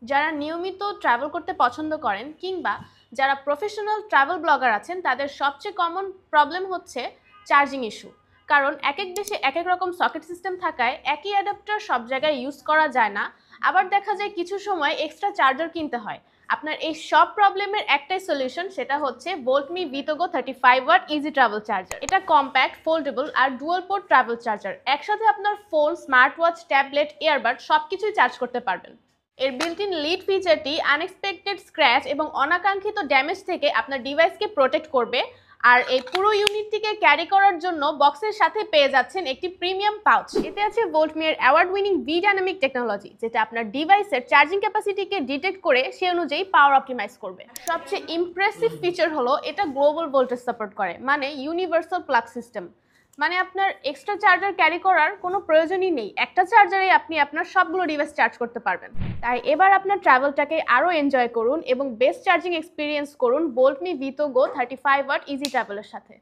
যারা নিয়মিত ট্রাভেল করতে পছন্দ করেন কিংবা যারা প্রফেশনাল ট্রাভেল ব্লগার আছেন তাদের সবচেয়ে কমন প্রবলেম হচ্ছে চার্জিং ইস্যু। কারণ একেক দেশে একেক রকম সকেট সিস্টেম থাকায় একই অ্যাডাপ্টার সব জায়গায় ইউজ করা যায় না। আবার দেখা যায় কিছু সময় এক্সট্রা চার্জার কিনতে হয়। আপনার এই সব প্রবলেমের একটাই সলিউশন, সেটা হচ্ছে Voltme Vitogo 35 watt easy travel charger. এটা কম্প্যাক্ট, ফোল্ডেবল আর ডুয়াল পোর্ট ট্রাভেল চার্জার। একসাথে আপনার phone, smart watch, tablet, earbud সবকিছুই চার্জ করতে পারবেন। এর বিল্ট ইন লিড ফিচারটি আনএক্সপেক্টেড স্ক্র্যাচ এবং অনাকাঙ্ক্ষিত ড্যামেজ থেকে আপনার ডিভাইসকে প্রোটেক্ট করবে। আর এই পুরো ইউনিটটিকে ক্যারি করার জন্য বক্সের সাথে পেয়ে যাচ্ছেন একটি প্রিমিয়াম পাউচ। এতে আছে ভোল্টমির award winning V dynamic technology, যেটা আপনার ডিভাইসের চার্জিং ক্যাপাসিটিকে ডিটেক্ট করে সে অনুযায়ী পাওয়ার অপটিমাইজ করবে। সবচেয়ে ইমপ্রেসিভ ফিচার হলো এটা গ্লোবাল ভোল্টেজ সাপোর্ট করে, মানে ইউনিভার্সাল প্লাগ সিস্টেম। মানে আপনার এক্সট্রা চার্জার ক্যারি করার কোনো প্রয়োজনই নেই, একটা চার্জারেই আপনি আপনার সবগুলো ডিভাইস চার্জ করতে পারবেন। তাই এবার আপনার ট্রাভেলটাকে আরও এনজয় করুন এবং বেস্ট চার্জিং এক্সপিরিয়েন্স করুন ভোল্টমি ভিটোগো 35 ওয়াট ইজি ট্রাভেলের সাথে।